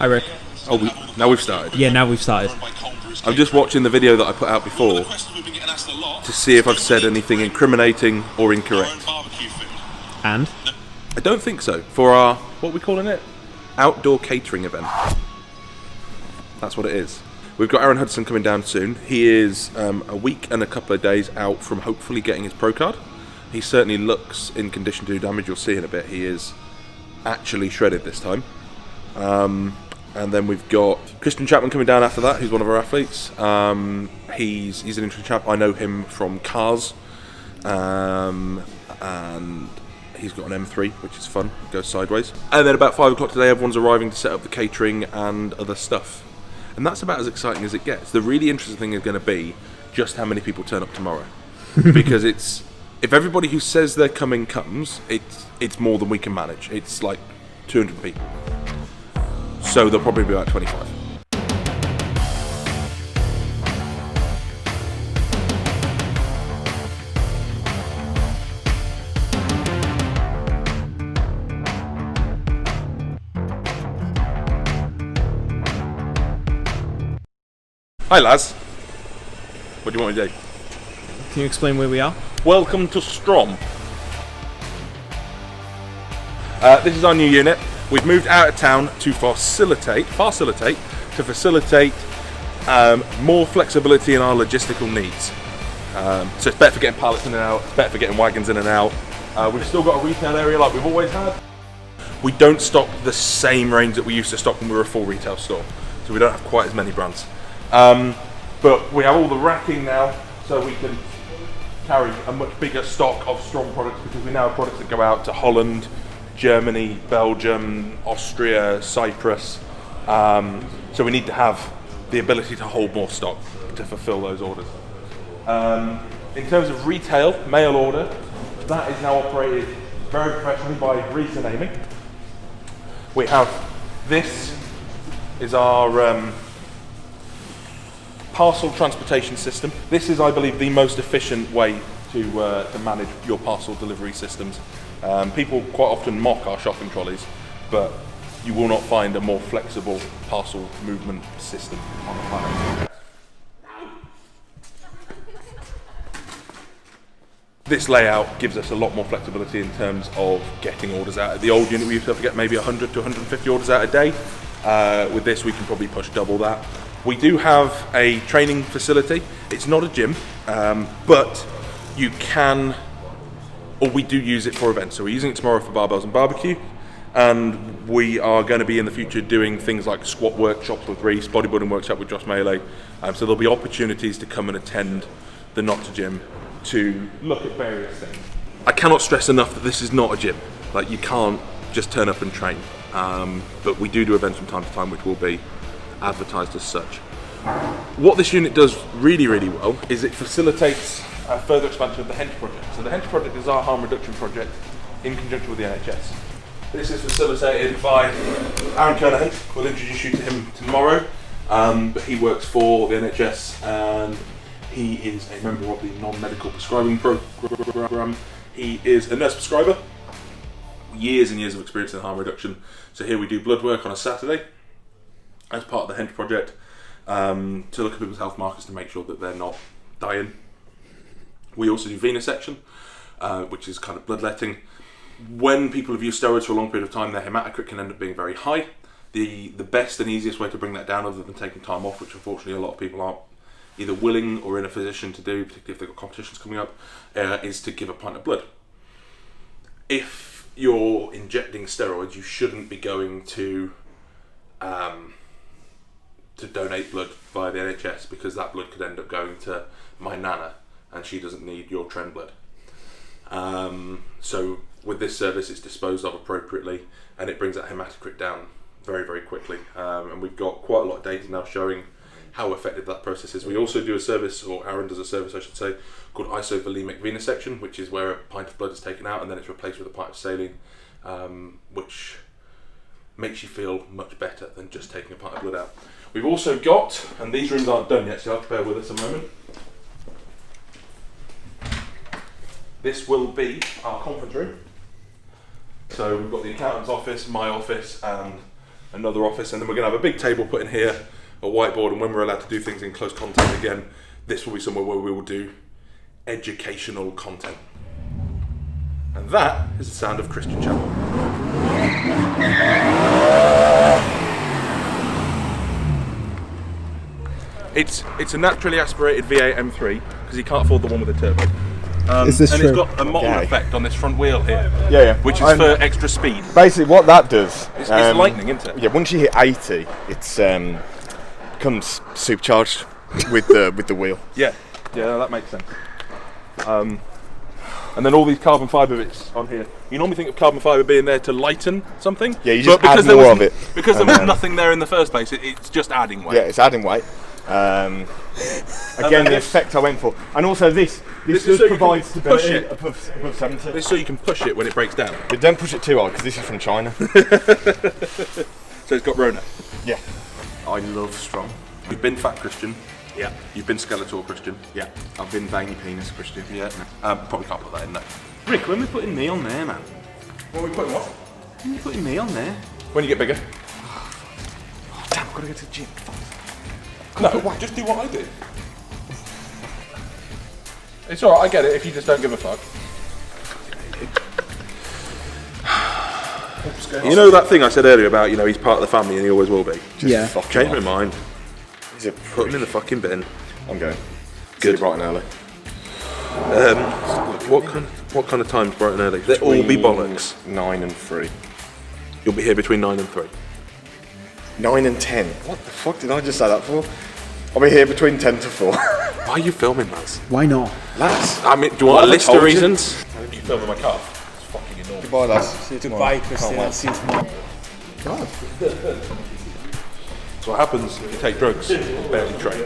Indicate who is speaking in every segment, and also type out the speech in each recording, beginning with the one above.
Speaker 1: Hi, Rick.
Speaker 2: Oh, now we've started.
Speaker 1: Yeah, now we've started.
Speaker 2: I'm just watching the video that I put out before to see if I've said anything incriminating or incorrect.
Speaker 1: And?
Speaker 2: I don't think so. For our, what are we calling it? Outdoor catering event. That's what it is. We've got Aaron Hudson coming down soon. He is a week and a couple of days out from hopefully getting his pro card. He certainly looks in condition to do damage. You'll see in a bit. He is actually shredded this time. And then we've got Chapman coming down after that, who's one of our athletes. He's an interesting chap. I know him from cars, and he's got an M3, which is fun. It goes sideways. And then about 5 o'clock today, everyone's arriving to set up the catering and other stuff. And that's about as exciting as it gets. The really interesting thing is going to be just how many people turn up tomorrow, because if everybody who says they're coming comes, it's more than we can manage. It's like 200 people. So there'll probably be about 25. Hi lads. What do you want me to do?
Speaker 1: Can you explain where we are?
Speaker 2: Welcome to Strom. This is our new unit. We've moved out of town to facilitate more flexibility in our logistical needs. So it's better for getting pallets in and out, it's better for getting wagons in and out. We've still got a retail area like we've always had. We don't stock the same range that we used to stock when we were a full retail store, so we don't have quite as many brands. But we have all the racking now, so we can carry a much bigger stock of Strom products, because we now have products that go out to Holland, Germany, Belgium, Austria, Cyprus. So we need to have the ability to hold more stock to fulfill those orders. In terms of retail, mail order, that is now operated very professionally by Rita naming. We have, this is our parcel transportation system. This is, I believe, the most efficient way to manage your parcel delivery systems. People quite often mock our shopping trolleys, but you will not find a more flexible parcel movement system on the planet. This layout gives us a lot more flexibility in terms of getting orders out. At the old unit, we used to have to get maybe 100 to 150 orders out a day. With this, we can probably push double that. We do have a training facility. It's not a gym, but you can, or we do use it for events. So we're using it tomorrow for Barbells and BBQ, and we are going to be in the future doing things like squat workshops with Reese, bodybuilding workshop with Josh Melee. So there'll be opportunities to come and attend the Not a Gym to look at various things. I cannot stress enough that this is not a gym. Like, you can't just turn up and train. But we do events from time to time, which will be advertised as such. What this unit does really, really well is it facilitates further expansion of the Hench project. So the Hench project is our harm reduction project in conjunction with the NHS. This is facilitated by Aaron Kernahan. We'll introduce you to him tomorrow, but he works for the NHS and he is a member of the non-medical prescribing program. He is a nurse prescriber, years and years of experience in harm reduction. So here we do blood work on a Saturday as part of the Hench project, to look at people's health markers to make sure that they're not dying. We also do venesection, which is kind of bloodletting. When people have used steroids for a long period of time, their hematocrit can end up being very high. The best and easiest way to bring that down, other than taking time off, which unfortunately a lot of people aren't either willing or in a position to do, particularly if they've got competitions coming up, is to give a pint of blood. If you're injecting steroids, you shouldn't be going to donate blood via the NHS, because that blood could end up going to my nana, and she doesn't need your trend blood. So with this service, it's disposed of appropriately, and it brings that hematocrit down very, very quickly. And we've got quite a lot of data now showing how effective that process is. We also do a service, or Aaron does a service I should say, called isovolemic venesection, which is where a pint of blood is taken out and then it's replaced with a pint of saline, which makes you feel much better than just taking a pint of blood out. We've also got, and these rooms aren't done yet, so you'll have to bear with us a moment. This will be our conference room. So we've got the accountant's office, my office, and another office, and then we're going to have a big table put in here, a whiteboard, and when we're allowed to do things in close contact again, this will be somewhere where we will do educational content. And that is the sound of Christian Chapman. It's a naturally aspirated V8 M3 because he can't afford the one with the turbo.
Speaker 3: Is this
Speaker 2: and
Speaker 3: true?
Speaker 2: it's got a model effect on this front wheel here.
Speaker 4: Yeah.
Speaker 2: Which is for extra speed.
Speaker 4: Basically, what that does,
Speaker 2: It's lightning, isn't it?
Speaker 4: Yeah. Once you hit 80, it's becomes supercharged with the wheel.
Speaker 2: Yeah, that makes sense. And then all these carbon fibre bits on here. You normally think of carbon fibre being there to lighten something.
Speaker 4: Yeah, you just
Speaker 2: because
Speaker 4: add more of it.
Speaker 2: Because there was nothing there in the first place, it's just adding weight.
Speaker 4: Yeah, it's adding weight. Again, the effect I went for, and also this
Speaker 2: is
Speaker 4: does
Speaker 2: so you
Speaker 4: provide
Speaker 2: can
Speaker 4: stability
Speaker 2: push it.
Speaker 4: above 70.
Speaker 2: This is so you can push it when it breaks down.
Speaker 4: But don't push it too hard because this is from China.
Speaker 2: So it's got Rona.
Speaker 4: Yeah. I love Strom.
Speaker 2: You've been fat Christian.
Speaker 4: Yeah.
Speaker 2: You've been skeletal Christian.
Speaker 4: Yeah. I've been veiny penis Christian.
Speaker 2: Yeah. Probably can't put that in there. Rick, when are we putting me on there, man? When are we putting what? When are you putting me on there? When you get bigger.
Speaker 4: Oh, damn, I've got to go to the gym.
Speaker 2: No, just do what I did. It's alright, I get it if you just don't give a fuck. You know that thing I said earlier about, he's part of the family and he always will be?
Speaker 3: Yeah.
Speaker 2: Change my mind.
Speaker 4: He's a
Speaker 2: Put him in the fucking bin.
Speaker 4: I'm going.
Speaker 2: Good.
Speaker 4: Bright and early.
Speaker 2: What kind of time's bright and early? They'll all be bollocks.
Speaker 4: 9 and 3.
Speaker 2: You'll be here between 9 and 3.
Speaker 4: 9 and 10. What the fuck did I just say that for? I'll be here between 10 to 4.
Speaker 2: Why are you filming, Laz?
Speaker 3: Why not?
Speaker 4: Lads.
Speaker 2: I mean, do you want a
Speaker 4: What have I
Speaker 2: list of
Speaker 4: told you?
Speaker 2: reasons? Why are you filming my car? It's fucking enormous.
Speaker 4: Goodbye, lads. See you tomorrow.
Speaker 3: Goodbye, Christian. I'll see you tomorrow.
Speaker 2: That's what happens if you take drugs and barely train.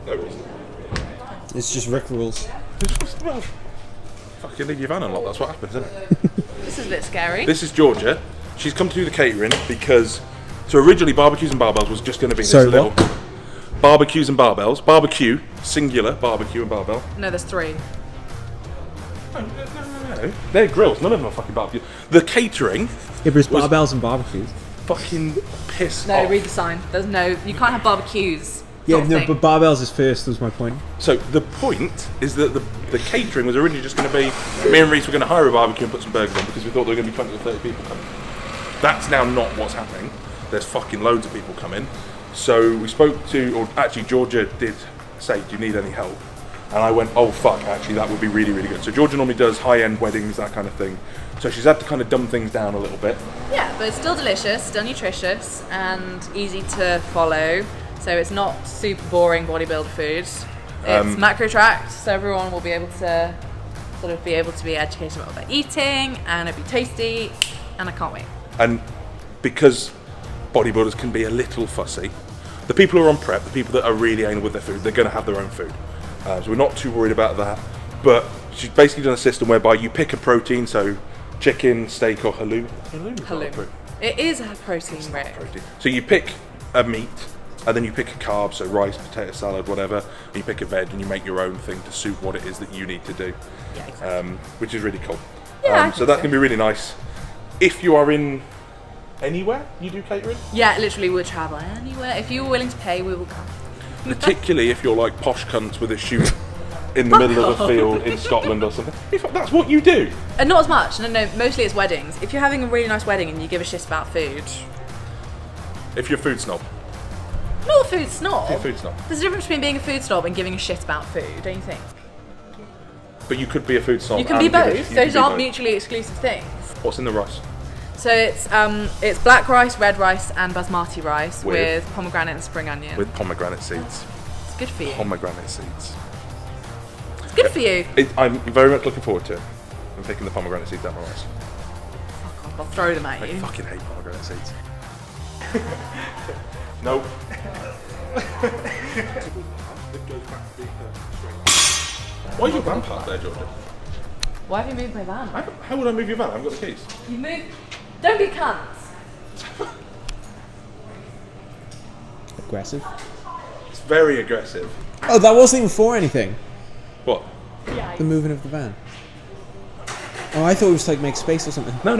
Speaker 2: No reason.
Speaker 3: It's just Rick rules.
Speaker 2: Well, fucking leave your van unlocked, that's what happens, isn't it?
Speaker 5: This is a bit scary.
Speaker 2: This is Georgia. She's come to do the catering because... So originally Barbecues and Barbells was just going to be this
Speaker 3: Sorry,
Speaker 2: little...
Speaker 3: what?
Speaker 2: Barbecues and Barbells. Barbecue, singular, barbecue and barbell.
Speaker 5: No, there's 3.
Speaker 2: No. They're grills, none of them are fucking barbecue. The catering,
Speaker 3: Yeah, but it's barbells and barbecues.
Speaker 2: fucking piss
Speaker 5: No,
Speaker 2: off.
Speaker 5: read the sign. There's no. You can't have barbecues.
Speaker 3: Yeah,
Speaker 5: Sort of
Speaker 3: no,
Speaker 5: thing.
Speaker 3: but barbells is first, was my point.
Speaker 2: So the point is that the catering was originally just going to be, me and Reese were going to hire a barbecue and put some burgers on because we thought there were going to be 20 or 30 people coming. That's now not what's happening. There's fucking loads of people coming. So we spoke to, or actually Georgia did say, do you need any help? And I went, oh fuck, actually that would be really, really good. So Georgia normally does high-end weddings, that kind of thing. So she's had to kind of dumb things down a little bit.
Speaker 5: Yeah, but it's still delicious, still nutritious, and easy to follow. So it's not super boring bodybuilder food. It's macro tracked, so everyone will be able to be educated about what they're eating, and it'll be tasty, and I can't wait.
Speaker 2: And because bodybuilders can be a little fussy, the people who are on prep, the people that are really anal with their food, they're going to have their own food. So we're not too worried about that. But she's basically done a system whereby you pick a protein, so chicken, steak, or halloumi.
Speaker 5: Halloumi. It is a protein, Rick.
Speaker 2: Protein. So you pick a meat, and then you pick a carb, so rice, potato salad, whatever. And you pick a veg, and you make your own thing to suit what it is that you need to do.
Speaker 5: Yeah, exactly.
Speaker 2: Which is really cool.
Speaker 5: Yeah, I
Speaker 2: so
Speaker 5: think
Speaker 2: that
Speaker 5: so.
Speaker 2: can be really nice. If you are in anywhere, you do catering.
Speaker 5: Yeah, literally, we'll travel anywhere. If you were willing to pay, we will come.
Speaker 2: Particularly if you're like posh cunts with a shoot in the middle of a field in Scotland or something. That's what you do.
Speaker 5: And not as much. No, mostly it's weddings. If you're having a really nice wedding and you give a shit about food,
Speaker 2: If you're a food snob.
Speaker 5: not a food snob.
Speaker 2: You're a food snob.
Speaker 5: There's a difference between being a food snob and giving a shit about food, don't you think?
Speaker 2: But you could be a food snob.
Speaker 5: You can
Speaker 2: and
Speaker 5: be
Speaker 2: give a-
Speaker 5: both.
Speaker 2: you can
Speaker 5: Those
Speaker 2: be
Speaker 5: aren't
Speaker 2: both.
Speaker 5: mutually exclusive things.
Speaker 2: What's in the rice?
Speaker 5: So it's black rice, red rice, and basmati rice
Speaker 2: With-
Speaker 5: with pomegranate and spring onion.
Speaker 2: With pomegranate seeds.
Speaker 5: It's good for you.
Speaker 2: Pomegranate seeds.
Speaker 5: It's good for you.
Speaker 2: I'm very much looking forward to it. I'm picking the pomegranate seeds out of my rice.
Speaker 5: Fuck off, I'll throw them at
Speaker 2: I
Speaker 5: you.
Speaker 2: fucking hate pomegranate seeds. Nope. Why is your van parked there, Jordan?
Speaker 5: Why have you moved my van?
Speaker 2: How would I move your van? I haven't got the keys.
Speaker 5: You moved. Don't be cunts.
Speaker 3: Aggressive.
Speaker 2: It's very aggressive.
Speaker 3: Oh, that wasn't even for anything.
Speaker 2: What?
Speaker 5: Yeah.
Speaker 3: The moving of the van. Oh, I thought it was to like make space or something.
Speaker 2: No.